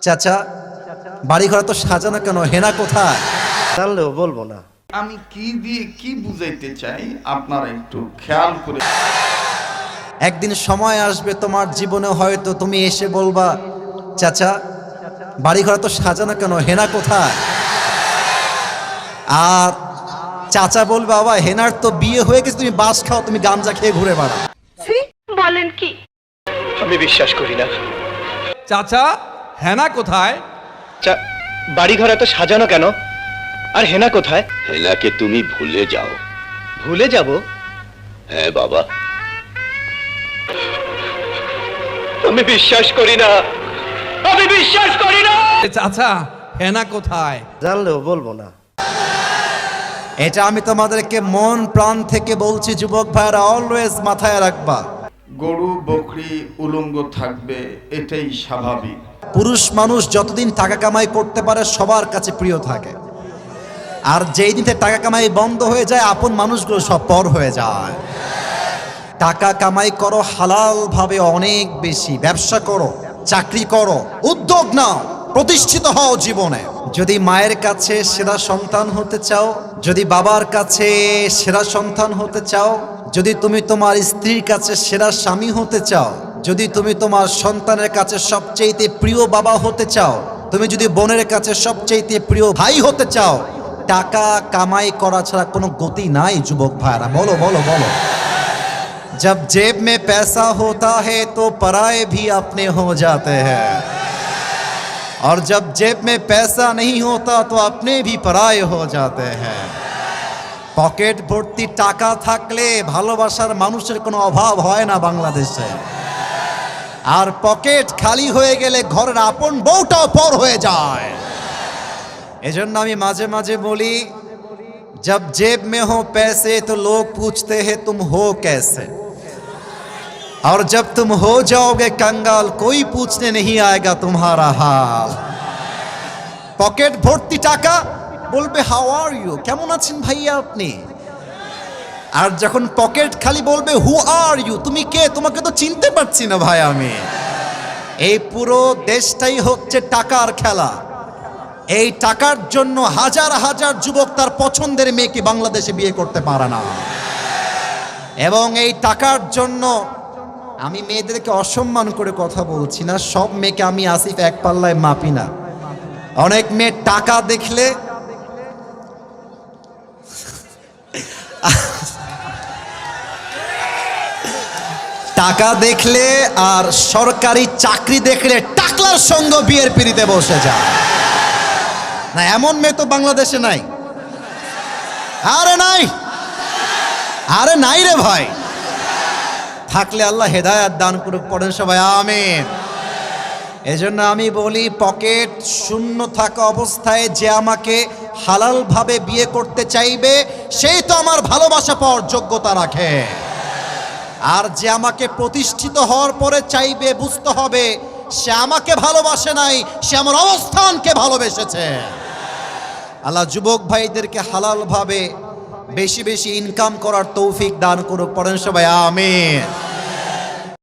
চাচা বাড়ি ঘর তো সাজানো কেন, হেনা কোথায়? জানলেও বলবো না। আমি কি দিয়ে কি বুঝাইতে চাই আপনারা একটু খেয়াল করে। একদিন সময় আসবে তোমার জীবনে, হয়তো তুমি এসে বলবা চাচা বাড়ি ঘর তো সাজানো কেন, হেনা কোথায়? আর চাচা বলবে বাবা হেনার তো বিয়ে হয়ে গেছে, তুমি বাস খাও, তুমি গাঞ্জা খেয়ে ঘুরে বেড়াও। বলেন কি? আমি বিশ্বাস করি না। চাচা হেনা কোথায়? বাড়ি ঘর এত সাজানো কেন, আর হেনা কোথায়? হেনাকে তুমি ভুলে যাও। ভুলে যাব? হ্যাঁ বাবা, আমি বিশ্বাস করি না, আমি বিশ্বাস করি না। চাচা হেনা কোথায়? জানলেও বলবো না। এটা আমি তোমাদেরকে মন প্রাণ থেকে বলছি, যুবক ভাইরা অলওয়েজ মাথায় রাখবা। গরু বকরি উলঙ্গ থাকবে, এটাই স্বাভাবিক। পুরুষ মানুষ যতদিন টাকা কামাই করতে পারে সবার কাছে প্রিয় থাকে, আর যেই দিন থেকে টাকা কামাই বন্ধ হয়ে যায় আপন মানুষগুলো সব পর হয়ে যায়। টাকা কামাই করো হালাল ভাবে, অনেক বেশি ব্যবসা করো, চাকরি করো, উদ্যোগ নাও, প্রতিষ্ঠিত হও জীবনে। যদি মায়ের কাছে সেরা সন্তান হতে চাও, যদি বাবার কাছে সেরা সন্তান হতে চাও, যদি তুমি তোমার স্ত্রীর কাছে সেরা স্বামী হতে চাও, যদি তুমি তোমার সন্তানের কাছে সবচেয়ে প্রিয় বাবা হতে চাও, তুমি যদি বোনের কাছে সবচেয়ে প্রিয় ভাই হতে চাও, টাকা কামাই করা ছাড়া কোনো গতি নাই যুবক ভাইরা। বলো বলো বলো। जब जेब में पैसा होता है तो पराए भी अपने हो जाते हैं, और जब जेब में पैसा नहीं होता तो अपने भी पराए हो जाते हैं। পকেট ভর্তি টাকা থাকলে ভালোবাসার মানুষের কোনো অভাব হয় না বাংলাদেশে, আর পকেট খালি হয়ে গেলে ঘরের আপন বউটাও পর হয়ে যায়। এজন্য আমি মাঝে মাঝে বলি, जब जेब में हो पैसे तो लोग पूछते हैं तुम हो कैसे, और जब तुम हो जाओगे कंगाल कोई पूछने नहीं आएगा तुम्हारा हाल। পকেট ভর্তি টাকা, বলবে হাউ আর ইউ, কেমন আছেন ভাইয়া আপনি। আর যখন পকেট খালি বলবে হু আর ইউ, তুমি কে, তোমাকে তো চিনতে পারছি না ভাই আমি। এই পুরো দেশটাই হচ্ছে টাকার খেলা। এই টাকার জন্য হাজার হাজার যুবক তার পছন্দের মেয়েকে বাংলাদেশে বিয়ে করতে পারে না, এবং এই টাকার জন্য আমি মেয়েদেরকে অসম্মান করে কথা বলছি না, সব মেয়েকে আমি আসিফ এক পাল্লায় মাপি না। অনেক মেয়ে টাকা দেখলে টাকা দেখলে আর সরকারি চাকরি দেখলে টাকলার সঙ্গে বিয়ের পিড়িতে বসে যায় না, এমন মেয়ে তো বাংলাদেশে নাই। আরে নাই, আরে নাই রে ভাই। থাকলে আল্লাহ হেদায়েত দান করুক, পড়েন সবাই আমিন। এজন্য আমি বলি, পকেট শূন্য থাকা অবস্থায় যে আমাকে হালাল ভাবে বিয়ে করতে চাইবে সেই তো আমার ভালোবাসা পাওয়ার যোগ্যতা রাখে, আর যে আমাকে প্রতিষ্ঠিত হওয়ার পরে চাইবে বুঝতে হবে সে আমাকে ভালোবাসে নাই, সে আমার অবস্থানকে ভালোবেসেছে। আল্লাহ যুবক ভাইদেরকে হালাল ভাবে বেশি বেশি ইনকাম করার তৌফিক দান করুক, পড়েন সবাই আমিন।